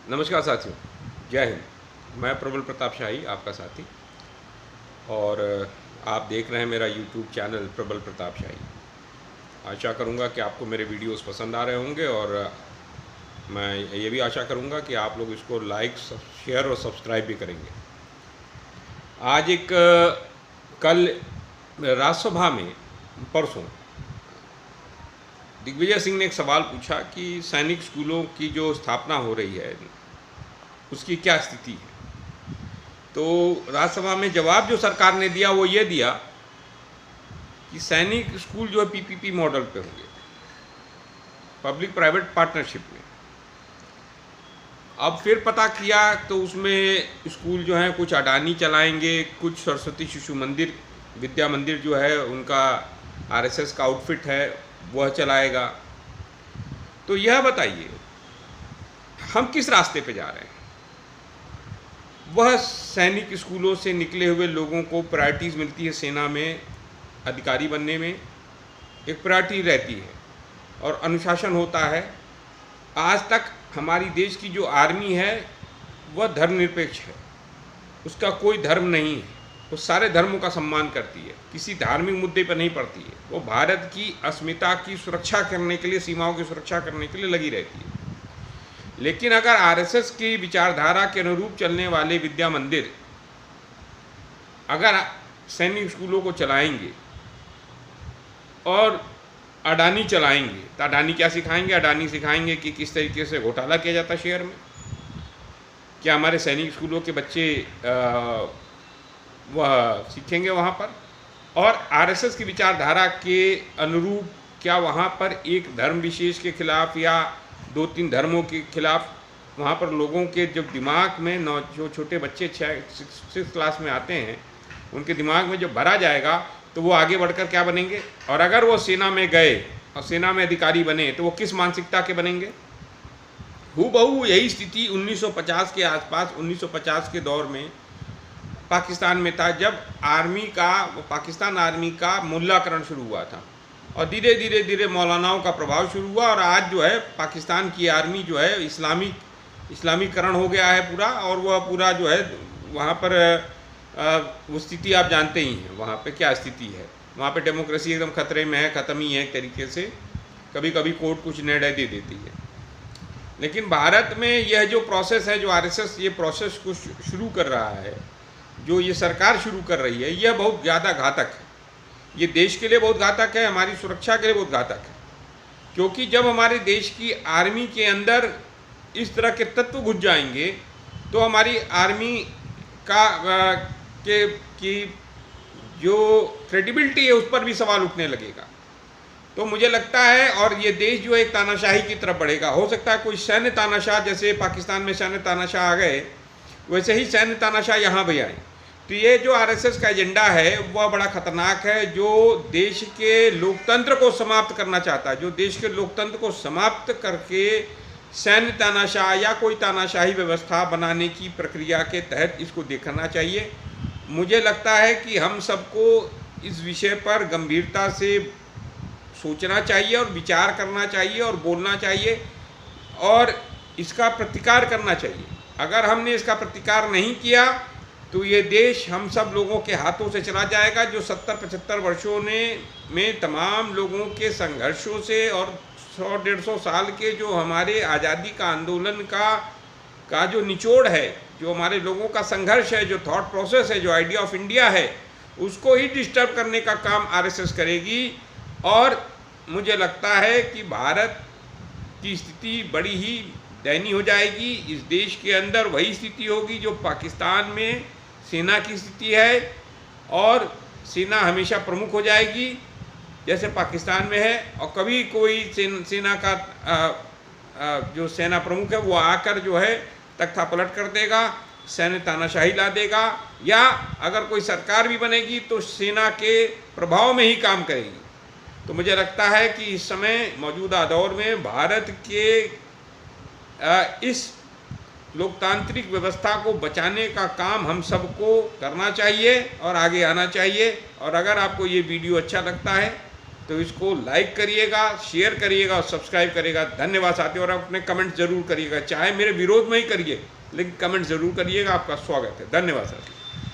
नमस्कार साथियों, जय हिंद। मैं प्रबल प्रताप शाही, आपका साथी, और आप देख रहे हैं मेरा यूट्यूब चैनल प्रबल प्रताप शाही। आशा करूंगा कि आपको मेरे वीडियोस पसंद आ रहे होंगे, और मैं ये भी आशा करूंगा कि आप लोग इसको लाइक, शेयर और सब्सक्राइब भी करेंगे। आज कल राज्यसभा में परसों दिग्विजय सिंह ने एक सवाल पूछा कि सैनिक स्कूलों की जो स्थापना हो रही है उसकी क्या स्थिति है। तो राज्यसभा में जवाब जो सरकार ने दिया वो ये दिया कि सैनिक स्कूल जो है पीपीपी मॉडल पे होंगे, पब्लिक प्राइवेट पार्टनरशिप में। अब फिर पता किया तो उसमें स्कूल जो है कुछ अडानी चलाएंगे, कुछ सरस्वती शिशु मंदिर विद्या मंदिर जो है उनका आरएसएस का आउटफिट है वह चलाएगा। तो यह बताइए हम किस रास्ते पे जा रहे हैं। वह सैनिक स्कूलों से निकले हुए लोगों को प्रायोरिटीज़ मिलती है, सेना में अधिकारी बनने में एक प्रायोरिटी रहती है और अनुशासन होता है। आज तक हमारी देश की जो आर्मी है वह धर्मनिरपेक्ष है, उसका कोई धर्म नहीं है, वो सारे धर्मों का सम्मान करती है, किसी धार्मिक मुद्दे पर नहीं पड़ती है। वो भारत की अस्मिता की सुरक्षा करने के लिए, सीमाओं की सुरक्षा करने के लिए लगी रहती है। लेकिन अगर आरएसएस की विचारधारा के अनुरूप चलने वाले विद्या मंदिर अगर सैनिक स्कूलों को चलाएंगे और अडानी चलाएंगे, तो अडानी क्या सिखाएंगे? अडानी सिखाएंगे कि किस तरीके से घोटाला किया जाता है शेयर में। क्या हमारे सैनिक स्कूलों के बच्चे वह सीखेंगे वहाँ पर? और आरएसएस की विचारधारा के अनुरूप क्या वहाँ पर एक धर्म विशेष के खिलाफ या दो तीन धर्मों के खिलाफ वहाँ पर लोगों के जब दिमाग में जो छोटे बच्चे 6th क्लास में आते हैं उनके दिमाग में जब भरा जाएगा तो वो आगे बढ़कर क्या बनेंगे? और अगर वो सेना में गए और सेना में अधिकारी बने तो वो किस मानसिकता के बनेंगे? हूबहू यही स्थिति 1950 के आसपास, 1950 के दौर में पाकिस्तान में था, जब पाकिस्तान आर्मी का मुल्लाकरण शुरू हुआ था और धीरे धीरे मौलानाओं का प्रभाव शुरू हुआ। और आज जो है पाकिस्तान की आर्मी जो है इस्लामीकरण हो गया है पूरा, और वह पूरा जो है वहाँ पर वो स्थिति आप जानते ही हैं वहाँ पे क्या स्थिति है। वहाँ पे डेमोक्रेसी एकदम खतरे में है, ख़त्म ही है एक तरीके से। कभी कभी कोर्ट कुछ निर्णय दे देती है। लेकिन भारत में यह जो प्रोसेस है, जो आरएसएस ये प्रोसेस को शुरू कर रहा है, जो ये सरकार शुरू कर रही है, यह बहुत ज़्यादा घातक है। ये देश के लिए बहुत घातक है, हमारी सुरक्षा के लिए बहुत घातक है। क्योंकि जब हमारे देश की आर्मी के अंदर इस तरह के तत्व घुस जाएंगे तो हमारी आर्मी की जो क्रेडिबिलिटी है उस पर भी सवाल उठने लगेगा। तो मुझे लगता है, और ये देश जो एक तानाशाही की तरफ बढ़ेगा। हो सकता है कोई सैन्य तानाशाह, जैसे पाकिस्तान में सैन्य तानाशाह आ गए, वैसे ही सैन्य तानाशाह यहाँ भी आए। तो ये जो आरएसएस का एजेंडा है वह बड़ा खतरनाक है, जो देश के लोकतंत्र को समाप्त करना चाहता है, जो देश के लोकतंत्र को समाप्त करके सैन्य तानाशाह या कोई तानाशाही व्यवस्था बनाने की प्रक्रिया के तहत इसको देखना चाहिए। मुझे लगता है कि हम सबको इस विषय पर गंभीरता से सोचना चाहिए और विचार करना चाहिए और बोलना चाहिए और इसका प्रतिकार करना चाहिए। अगर हमने इसका प्रतिकार नहीं किया तो ये देश हम सब लोगों के हाथों से चला जाएगा, जो 70-75 वर्षों में तमाम लोगों के संघर्षों से और 100-150 साल के जो हमारे आज़ादी का आंदोलन का जो निचोड़ है, जो हमारे लोगों का संघर्ष है, जो थॉट प्रोसेस है, जो आइडिया ऑफ इंडिया है, उसको ही डिस्टर्ब करने का काम आरएसएस करेगी। और मुझे लगता है कि भारत की स्थिति बड़ी ही दयनीय हो जाएगी। इस देश के अंदर वही स्थिति होगी जो पाकिस्तान में सेना की स्थिति है, और सेना हमेशा प्रमुख हो जाएगी जैसे पाकिस्तान में है। और कभी कोई सेना का जो सेना प्रमुख है वो आकर जो है तख्ता पलट कर देगा, सैन्य तानाशाही ला देगा, या अगर कोई सरकार भी बनेगी तो सेना के प्रभाव में ही काम करेगी। तो मुझे लगता है कि इस समय मौजूदा दौर में भारत के इस लोकतांत्रिक व्यवस्था को बचाने का काम हम सबको करना चाहिए और आगे आना चाहिए। और अगर आपको ये वीडियो अच्छा लगता है तो इसको लाइक करिएगा, शेयर करिएगा और सब्सक्राइब करिएगा। धन्यवाद साथियों। और अपने कमेंट जरूर करिएगा, चाहे मेरे विरोध में ही करिए, लेकिन कमेंट जरूर करिएगा। आपका स्वागत है। धन्यवाद साथियों।